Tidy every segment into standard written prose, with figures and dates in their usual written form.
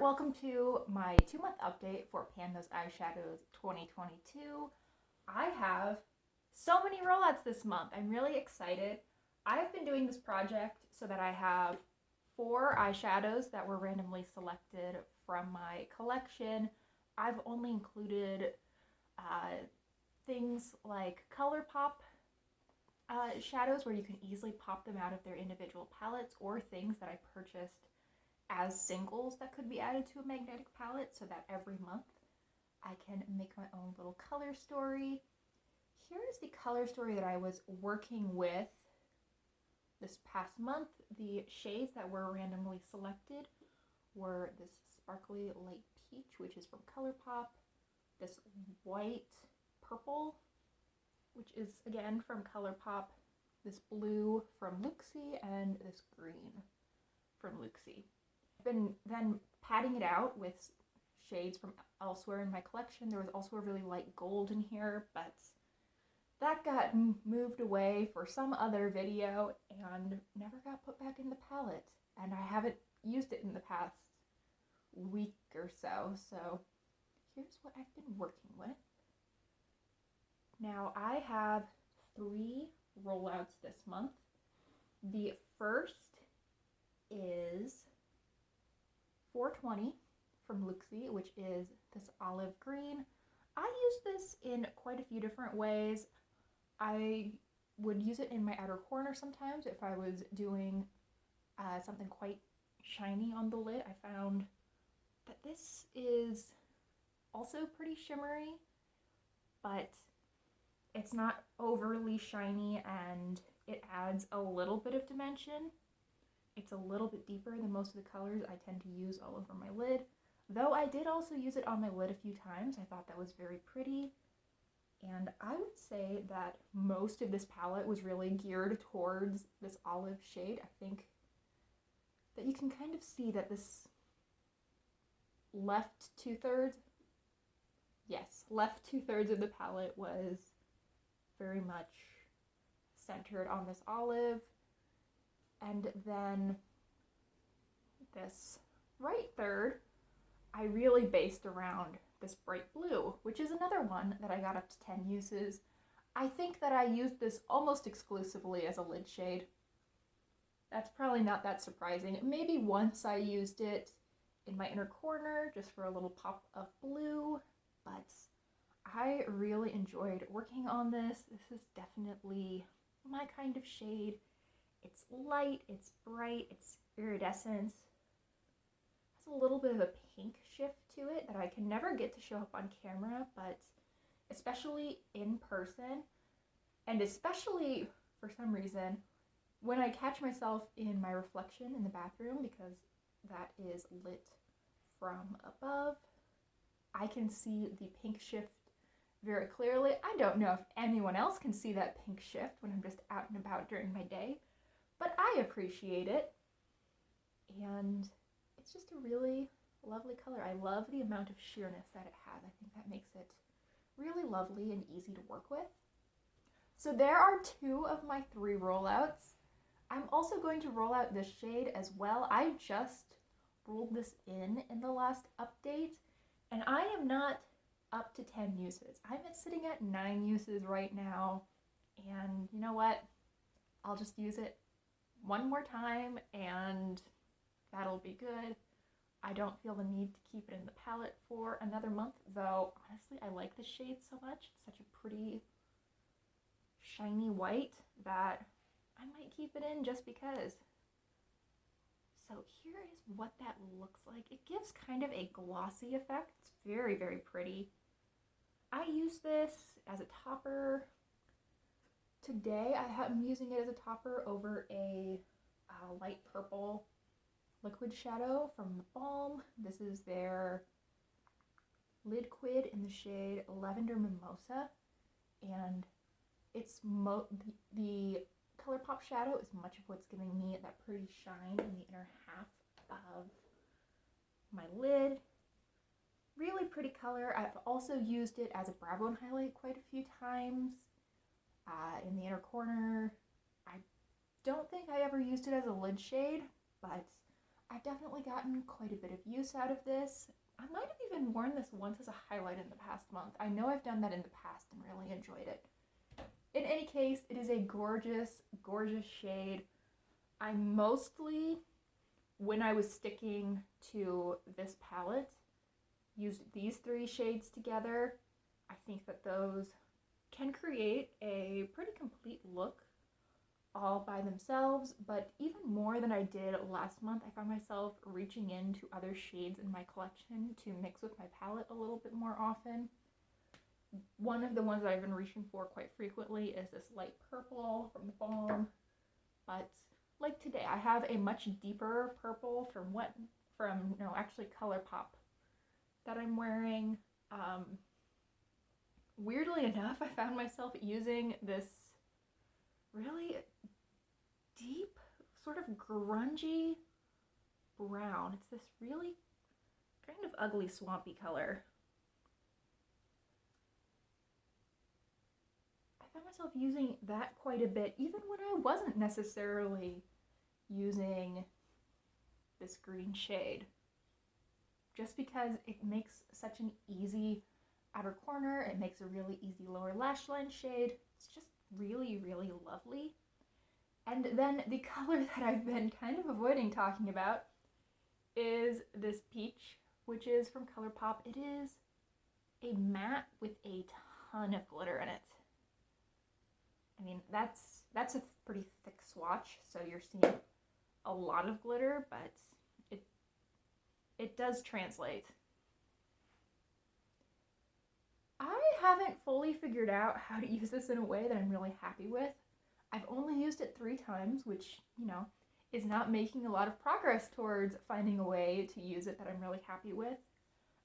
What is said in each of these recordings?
welcome to my 2-month update for Panda's Eyeshadows 2022. I have so many rollouts this month. I'm really excited. I've been doing this project so that I have 4 eyeshadows that were randomly selected from my collection. I've only included things like ColourPop shadows where you can easily pop them out of their individual palettes, or things that I purchased as singles that could be added to a magnetic palette, so that every month I can make my own little color story. Here is the color story that I was working with this past month. The shades that were randomly selected were this sparkly light peach, which is from ColourPop, this white purple, which is again from ColourPop, this blue from Luxie, and this green from Luxie. I've been then patting it out with shades from elsewhere in my collection. There was also a really light gold in here, but that got moved away for some other video and never got put back in the palette. And I haven't used it in the past week or so. So here's what I've been working with. Now I have 3 rollouts this month. The first is 420 from Luxie, which is this olive green. I use this in quite a few different ways. I would use it in my outer corner sometimes if I was doing something quite shiny on the lid. I found that this is also pretty shimmery, but it's not overly shiny, and it adds a little bit of dimension. It's a little bit deeper than most of the colors I tend to use all over my lid. Though I did also use it on my lid a few times. I thought that was very pretty. And I would say that most of this palette was really geared towards this olive shade. I think that you can kind of see that this left 2/3 of the palette was very much centered on this olive. And then this right third, I really based around this bright blue, which is another one that I got up to 10 uses. I think that I used this almost exclusively as a lid shade. That's probably not that surprising. Maybe once I used it in my inner corner just for a little pop of blue, but I really enjoyed working on this. This is definitely my kind of shade. It's light, it's bright, it's iridescent. It has a little bit of a pink shift to it that I can never get to show up on camera, but especially in person, and especially for some reason when I catch myself in my reflection in the bathroom, because that is lit from above, I can see the pink shift very clearly. I don't know if anyone else can see that pink shift when I'm just out and about during my day, but I appreciate it, and it's just a really lovely color. I love the amount of sheerness that it has. I think that makes it really lovely and easy to work with. So there are 2 of my 3 rollouts. I'm also going to roll out this shade as well. I just rolled this in the last update, and I am not up to 10 uses. I'm sitting at 9 uses right now, and you know what? I'll just use it one more time and that'll be good. I don't feel the need to keep it in the palette for another month, though honestly I like the shade so much. It's such a pretty shiny white that I might keep it in just because. So here is what that looks like. It gives kind of a glossy effect. It's very, very pretty. I use this as a topper. Today I'm using it as a topper over a light purple liquid shadow from the Balm. This is their Liquid in the shade Lavender Mimosa, and it's the ColourPop shadow is much of what's giving me that pretty shine in the inner half of my lid. Really pretty color. I've also used it as a brow bone highlight quite a few times in the inner corner. I don't think I ever used it as a lid shade, but I've definitely gotten quite a bit of use out of this. I might have even worn this once as a highlight in the past month. I know I've done that in the past and really enjoyed it. In any case, it is a gorgeous, gorgeous shade. I mostly, when I was sticking to this palette, used these three shades together. I think that those can create a pretty complete look all by themselves, but even more than I did last month, I found myself reaching into other shades in my collection to mix with my palette a little bit more often. One of the ones that I've been reaching for quite frequently is this light purple from the Balm, but like today, I have a much deeper purple from ColourPop that I'm wearing. Weirdly enough, I found myself using this really deep, sort of grungy brown. It's this really kind of ugly, swampy color. I found myself using that quite a bit, even when I wasn't necessarily using this green shade, just because it makes such an easy outer corner. It makes a really easy lower lash line shade. It's just really, really lovely. And then the color that I've been kind of avoiding talking about is this peach, which is from ColourPop. It is a matte with a ton of glitter in it. I mean, that's a pretty thick swatch, so you're seeing a lot of glitter, but it does translate. I haven't fully figured out how to use this in a way that I'm really happy with. I've only used it 3 times, which, you know, is not making a lot of progress towards finding a way to use it that I'm really happy with.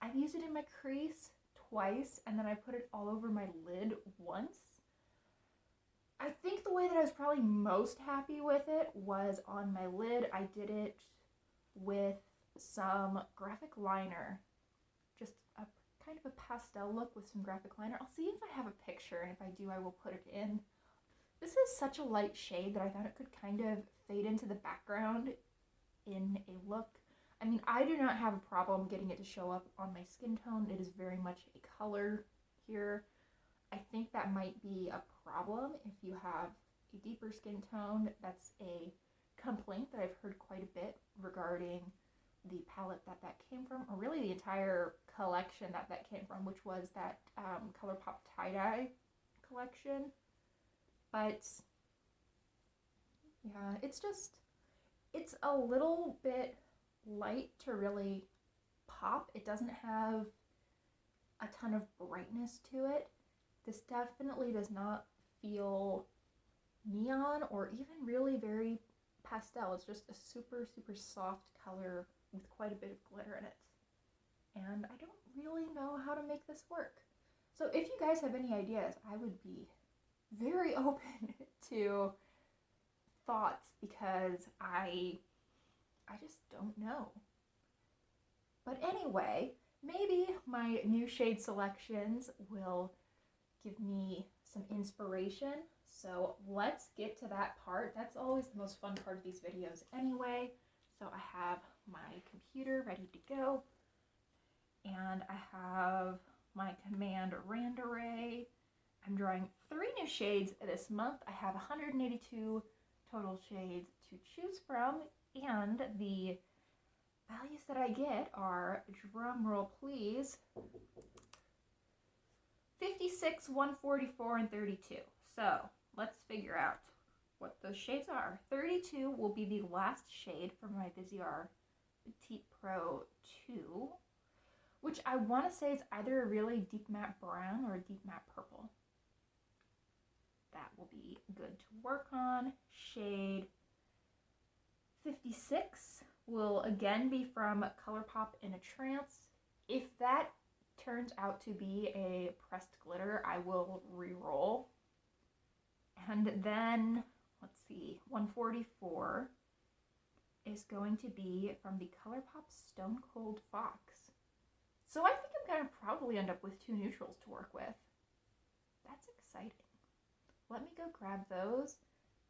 I've used it in my crease twice, and then I put it all over my lid once. I think the way that I was probably most happy with it was on my lid. I did it with some graphic liner, just a kind of a pastel look with some graphic liner. I'll see if I have a picture, and if I do, I will put it in. This is such a light shade that I thought it could kind of fade into the background in a look. I mean, I do not have a problem getting it to show up on my skin tone. It is very much a color here. I think that might be a problem if you have a deeper skin tone. That's a complaint that I've heard quite a bit regarding the palette that came from, or really the entire collection that came from, which was that ColourPop tie-dye collection. But yeah, it's a little bit light to really pop. It doesn't have a ton of brightness to it. This definitely does not feel neon or even really very pastel. It's just a super, super soft color with quite a bit of glitter in it. And I don't really know how to make this work. So if you guys have any ideas, I would be very open to thoughts, because I just don't know. But anyway, maybe my new shade selections will give me some inspiration. So let's get to that part. That's always the most fun part of these videos anyway. So I have my computer ready to go, and I have my command rand array. I'm drawing 3 new shades this month. I have 182 total shades to choose from, and the values that I get are, drum roll please, 56, 144, and 32. So let's figure out what those shades are. 32 will be the last shade from my Viseart Petite Pro 2, which I want to say is either a really deep matte brown or a deep matte purple. That will be good to work on. Shade 56 will again be from ColourPop in a Trance. If that turns out to be a pressed glitter, I will re-roll. And then, let's see, 144 is going to be from the ColourPop Stone Cold Fox. So I think I'm going to probably end up with 2 neutrals to work with. That's exciting. Let me go grab those,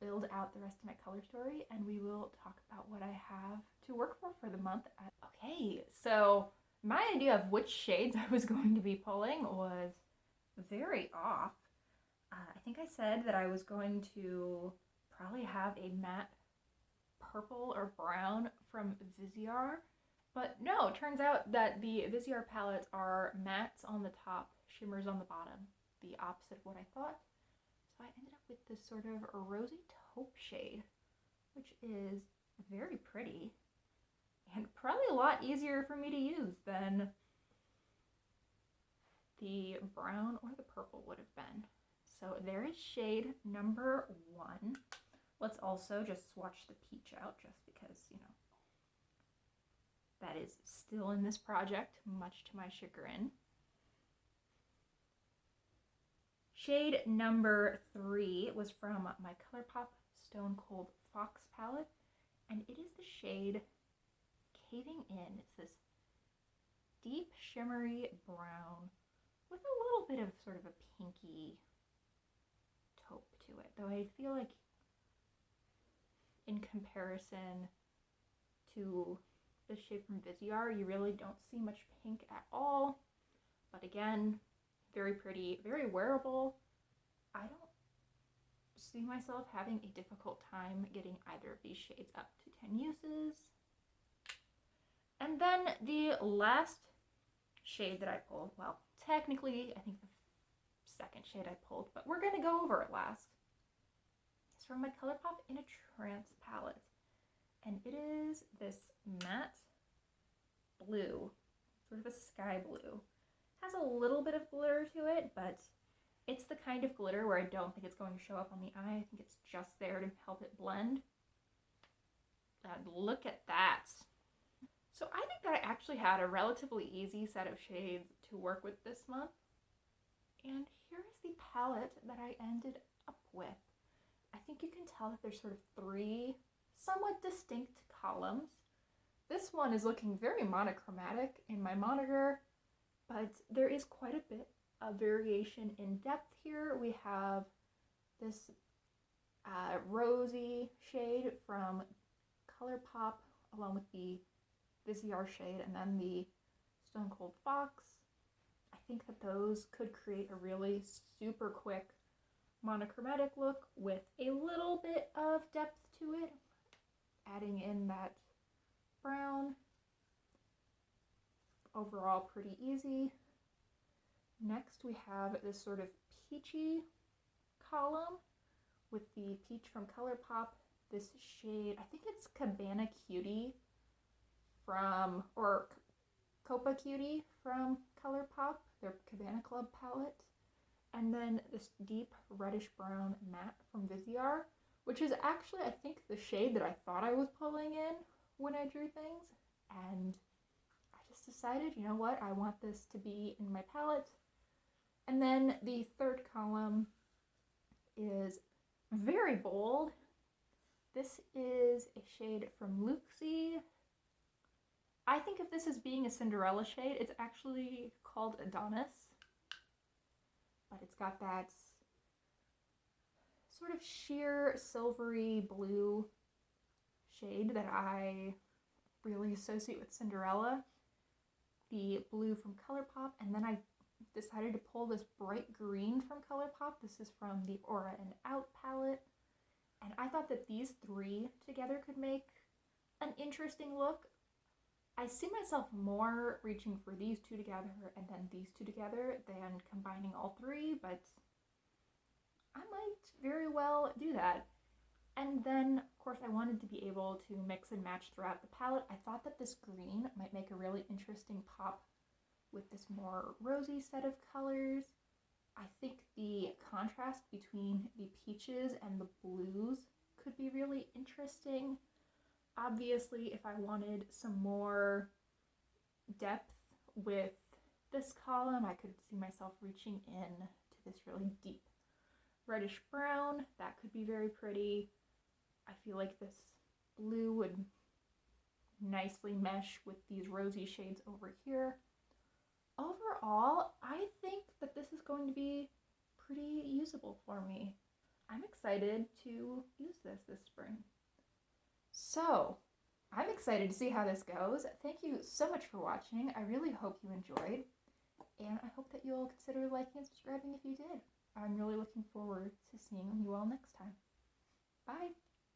build out the rest of my color story, and we will talk about what I have to work for the month. Okay, so my idea of which shades I was going to be pulling was very off. I think I said that I was going to probably have a matte purple or brown from Viseart, but no, it turns out that the Viseart palettes are mattes on the top, shimmers on the bottom, the opposite of what I thought. So I ended up with this sort of rosy taupe shade, which is very pretty and probably a lot easier for me to use than the brown or the purple would have been. So there is shade number 1. Let's also just swatch the peach out just because, you know, that is still in this project, much to my chagrin. Shade number 3 was from my ColourPop Stone Cold Fox palette, and it is the shade Caving In. It's this deep shimmery brown with a little bit of sort of a pinky taupe to it, though I feel like in comparison to the shade from Viseart, you really don't see much pink at all. But again, very pretty, very wearable. I don't see myself having a difficult time getting either of these shades up to 10 uses. And then the last shade that I pulled, well, technically, I think the second shade I pulled, but we're going to go over it last. It's from my ColourPop In a Trance palette. And it is this matte blue, sort of a sky blue. Has a little bit of glitter to it, but it's the kind of glitter where I don't think it's going to show up on the eye. I think it's just there to help it blend. And look at that. So I think that I actually had a relatively easy set of shades to work with this month. And here is the palette that I ended up with. I think you can tell that there's sort of 3 somewhat distinct columns. This one is looking very monochromatic in my monitor, but there is quite a bit of variation in depth here. We have this rosy shade from ColourPop along with the Viseart shade and then the Stone Cold Fox. I think that those could create a really super quick monochromatic look with a little bit of depth to it, adding in that brown. Overall pretty easy. Next we have this sort of peachy column with the peach from ColourPop, this shade, I think it's Cabana Cutie from, or Copa Cutie from ColourPop, their Cabana Club palette. And then this deep reddish brown matte from Viseart, which is actually, I think, the shade that I thought I was pulling in when I drew things. And I just decided, you know what, I want this to be in my palette. And then the third column is very bold. This is a shade from Luxie. I think of this as being a Cinderella shade. It's actually called Adonis. But it's got that sort of sheer silvery blue shade that I really associate with Cinderella. The blue from ColourPop, and then I decided to pull this bright green from ColourPop. This is from the Aura and Out palette. And I thought that these 3 together could make an interesting look. I see myself more reaching for these 2 together and then these 2 together than combining all 3, but I might very well do that. And then, of course, I wanted to be able to mix and match throughout the palette. I thought that this green might make a really interesting pop with this more rosy set of colors. I think the contrast between the peaches and the blues could be really interesting. Obviously, if I wanted some more depth with this column, I could see myself reaching in to this really deep reddish brown. That could be very pretty. I feel like this blue would nicely mesh with these rosy shades over here. Overall, I think that this is going to be pretty usable for me. I'm excited to use this spring. So, I'm excited to see how this goes. Thank you so much for watching. I really hope you enjoyed, and I hope that you'll consider liking and subscribing if you did. I'm really looking forward to seeing you all next time. Bye!